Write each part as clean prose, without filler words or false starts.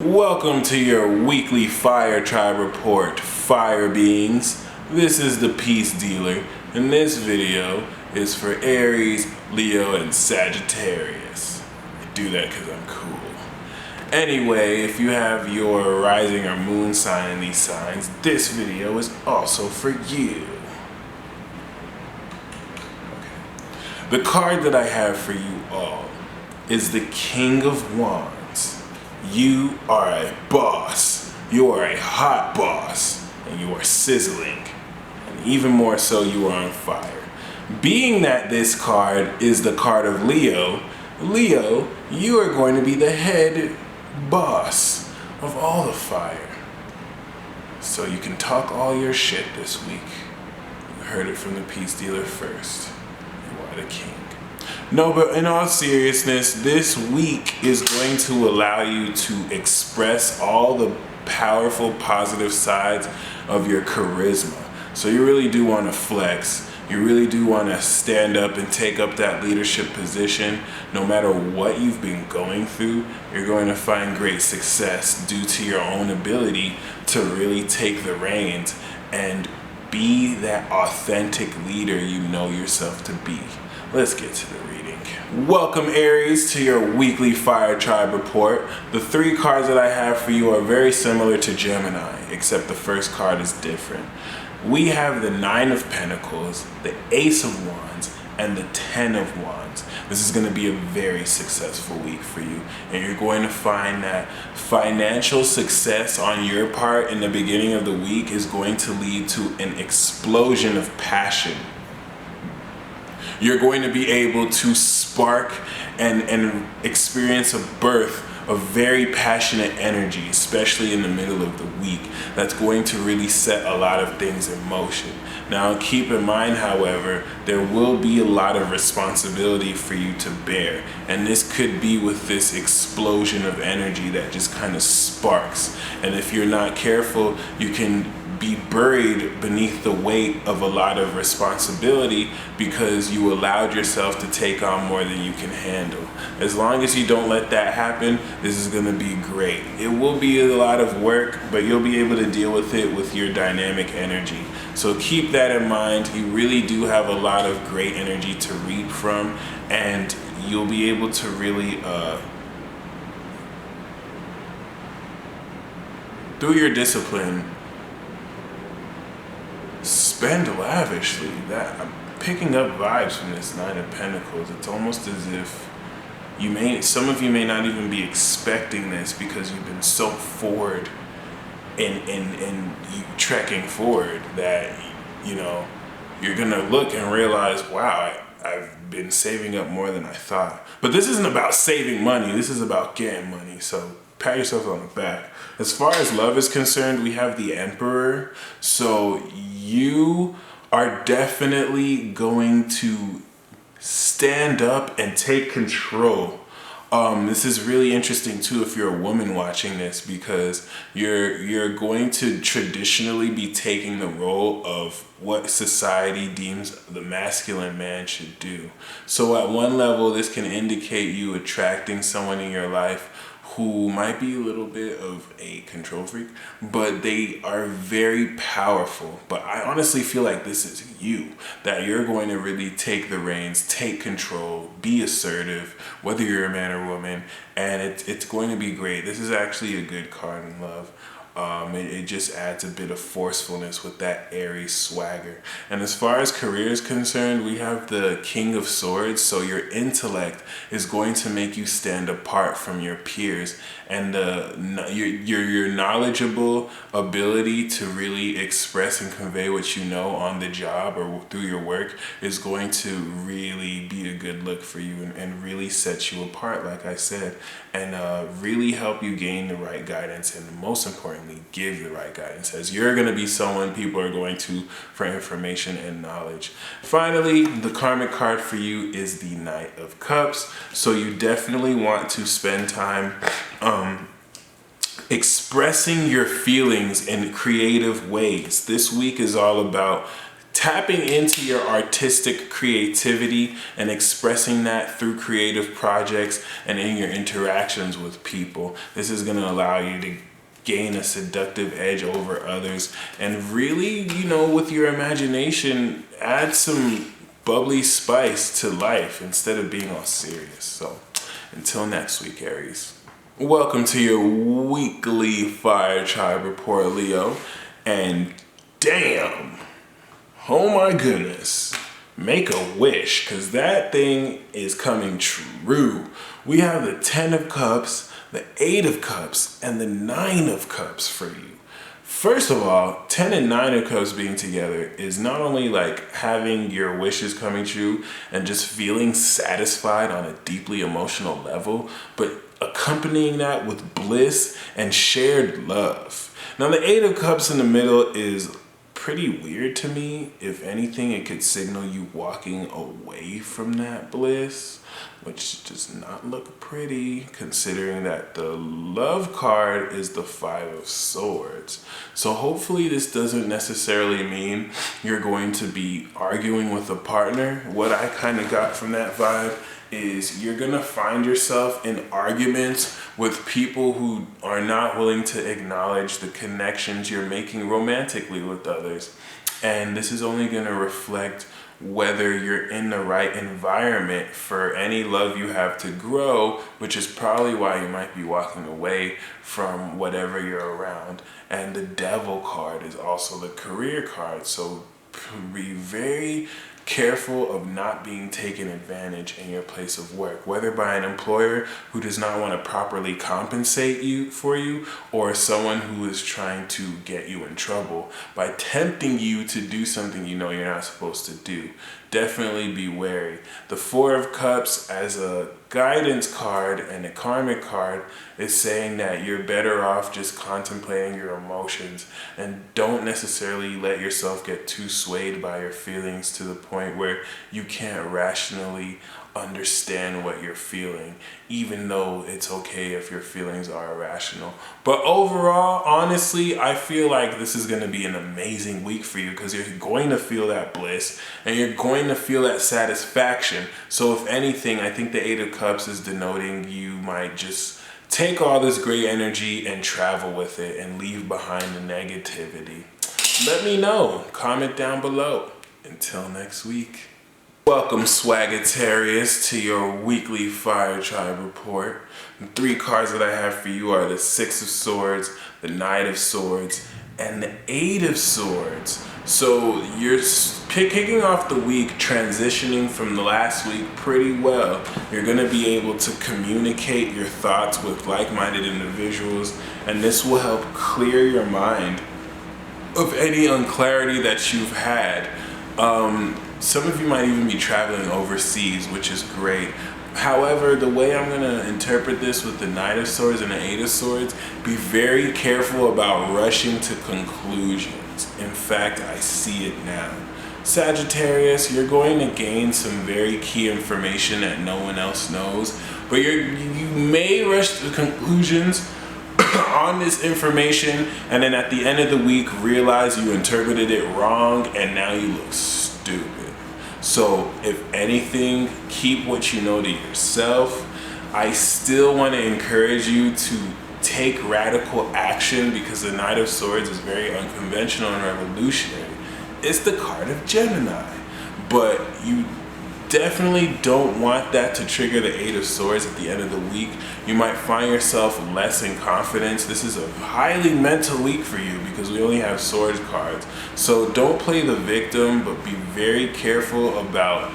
Welcome to your weekly Fire Tribe Report, Fire Beings. This is the Peace Dealer, and this video is for Aries, Leo, and Sagittarius. I do that because I'm cool. Anyway, if you have your rising or moon sign in these signs, this video is also for you. Okay. The card that I have for you all is the King of Wands. You are a boss. You are a hot boss, and you are sizzling. And even more so, you are on fire. Being that this card is the card of Leo, you are going to be the head boss of all the fire. So you can talk all your shit this week. You heard it from the Peace Dealer first. You are the king. No, but in all seriousness, this week is going to allow you to express all the powerful, positive sides of your charisma. So you really do want to flex. You really do want to stand up and take up that leadership position. No matter what you've been going through, you're going to find great success due to your own ability to really take the reins and be that authentic leader you know yourself to be. Let's get to the reading. Welcome, Aries, to your weekly Fire Tribe Report. The three cards that I have for you are very similar to Gemini, except the first card is different. We have the Nine of Pentacles, the Ace of Wands, and the Ten of Wands. This is going to be a very successful week for you, and you're going to find that financial success on your part in the beginning of the week is going to lead to an explosion of passion. You're going to be able to spark and experience a birth of very passionate energy, especially in the middle of the week. That's going to really set a lot of things in motion. Now, keep in mind, however, there will be a lot of responsibility for you to bear. And this could be with this explosion of energy that just kind of sparks. And if you're not careful, you can be buried beneath the weight of a lot of responsibility because you allowed yourself to take on more than you can handle. As long as you don't let that happen, this is going to be great. It will be a lot of work, but you'll be able to deal with it with your dynamic energy. So keep that in mind. You really do have a lot of great energy to reap from, and you'll be able to really through your discipline, spend lavishly. That I'm picking up vibes from this Nine of Pentacles. It's almost as if some of you may not even be expecting this because you've been so forward in you trekking forward that you're gonna look and realize, wow, I've been saving up more than I thought. But this isn't about saving money. This is about getting money. So pat yourself on the back. As far as love is concerned, we have the Emperor. So you are definitely going to stand up and take control. This is really interesting too if you're a woman watching this, because you're going to traditionally be taking the role of what society deems the masculine man should do. So at one level, this can indicate you attracting someone in your life who might be a little bit of a control freak, but they are very powerful. But I honestly feel like this is you, that you're going to really take the reins, take control, be assertive, whether you're a man or woman, and it's going to be great. This is actually a good card in love. It just adds a bit of forcefulness with that Aries swagger. And as far as career is concerned, we have the King of Swords. So your intellect is going to make you stand apart from your peers, and your knowledgeable ability to really express and convey what you know on the job or through your work is going to really be a good look for you and really set you apart, like I said, and really help you gain the right guidance, and most importantly, give the right guidance, as you're going to be someone people are going to for information and knowledge. Finally, the karmic card for you is the Knight of Cups. So you definitely want to spend time expressing your feelings in creative ways. This week is all about tapping into your artistic creativity and expressing that through creative projects and in your interactions with people. This is going to allow you to gain a seductive edge over others and really, with your imagination, add some bubbly spice to life instead of being all serious. So until next week, Aries. Welcome to your weekly Fire Tribe Report, Leo. And damn, oh my goodness, make a wish, because that thing is coming true. We have the 10 of Cups, the 8 of Cups, and the 9 of Cups for you. First of all, 10 and 9 of Cups being together is not only like having your wishes coming true and just feeling satisfied on a deeply emotional level, but accompanying that with bliss and shared love. Now, the 8 of Cups in the middle is pretty weird to me. If anything, it could signal you walking away from that bliss, which does not look pretty considering that the love card is the 5 of Swords. So hopefully this doesn't necessarily mean you're going to be arguing with a partner. What I kind of got from that vibe is you're gonna find yourself in arguments with people who are not willing to acknowledge the connections you're making romantically with others. And this is only gonna reflect whether you're in the right environment for any love you have to grow, which is probably why you might be walking away from whatever you're around. And the Devil card is also the career card, so be very careful of not being taken advantage in your place of work, whether by an employer who does not want to properly compensate you for you, or someone who is trying to get you in trouble by tempting you to do something you know you're not supposed to do. Definitely be wary. The 4 of Cups as a guidance card and a karmic card is saying that you're better off just contemplating your emotions and don't necessarily let yourself get too swayed by your feelings to the point where you can't rationally understand what you're feeling, even though it's okay if your feelings are irrational. But overall, honestly, I feel like this is going to be an amazing week for you because you're going to feel that bliss and you're going to feel that satisfaction. So if anything, I think the 8 of Cups is denoting you might just take all this great energy and travel with it and leave behind the negativity. Let me know. Comment down below. Until next week. Welcome, Sagittarius, to your weekly Fire Tribe Report. The 3 cards that I have for you are the 6 of Swords, the 9 of Swords, and the 8 of Swords. So you're kicking off the week, transitioning from the last week pretty well. You're going to be able to communicate your thoughts with like-minded individuals, and this will help clear your mind of any unclarity that you've had. Some of you might even be traveling overseas, which is great. However, the way I'm going to interpret this with the 9 of Swords and the 8 of Swords, be very careful about rushing to conclusions. In fact, I see it now. Sagittarius, you're going to gain some very key information that no one else knows, but you may rush to conclusions on this information, and then at the end of the week realize you interpreted it wrong and now you look stupid. So if anything, keep what you know to yourself. I still want to encourage you to take radical action because the 9 of Swords is very unconventional and revolutionary. It's the card of Gemini, but you definitely don't want that to trigger the 8 of Swords at the end of the week. You might find yourself less in confidence. This is a highly mental week for you because we only have Swords cards. So don't play the victim, but be very careful about,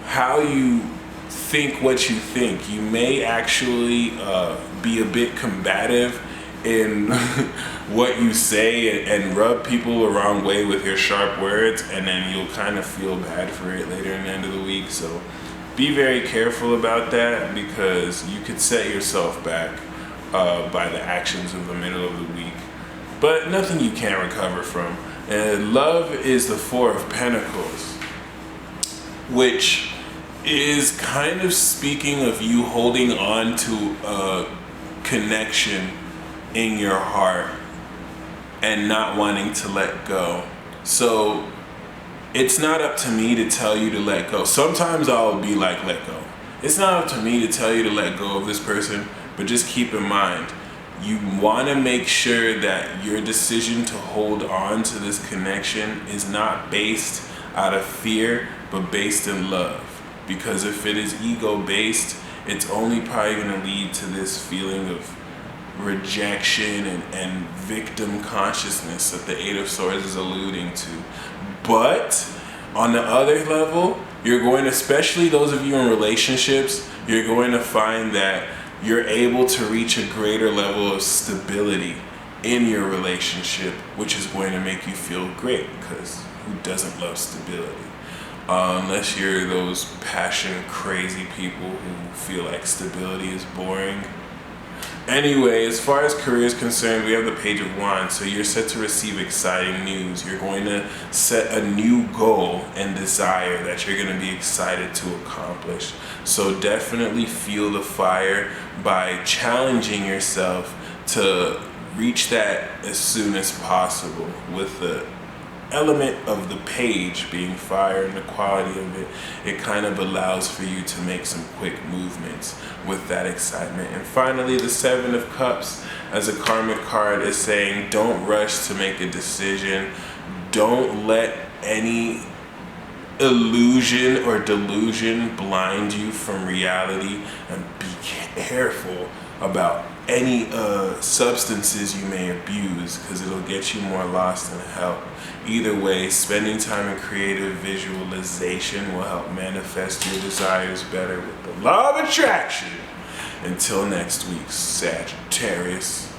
how you think what you think. You may actually be a bit combative in what you say and rub people the wrong way with your sharp words, and then you'll kind of feel bad for it later in the end of the week. So be very careful about that because you could set yourself back by the actions of the middle of the week, but nothing you can't recover from. And love is the 4 of Pentacles, which is kind of speaking of you holding on to a connection in your heart and not wanting to let go. So it's not up to me to tell you to let go. Sometimes I'll be like, let go. It's not up to me to tell you to let go of this person, but just keep in mind, you want to make sure that your decision to hold on to this connection is not based out of fear, but based in love. Because if it is ego-based, it's only probably going to lead to this feeling of rejection and victim consciousness that the Eight of Swords is alluding to. But on the other level, you're going to, especially those of you in relationships, you're going to find that you're able to reach a greater level of stability in your relationship, which is going to make you feel great, because who doesn't love stability? Unless you're those passion crazy people who feel like stability is boring. Anyway, as far as career is concerned, we have the Page of Wands, so you're set to receive exciting news. You're going to set a new goal and desire that you're going to be excited to accomplish. So definitely fuel the fire by challenging yourself to reach that as soon as possible, with the element of the page being fire and the quality of it. It kind of allows for you to make some quick movements with that excitement. And finally, the Seven of Cups as a karmic card is saying, don't rush to make a decision. Don't let any illusion or delusion blind you from reality, and be careful about any substances you may abuse, because it'll get you more lost than help. Either way, spending time in creative visualization will help manifest your desires better with the law of attraction. Until next week, Sagittarius.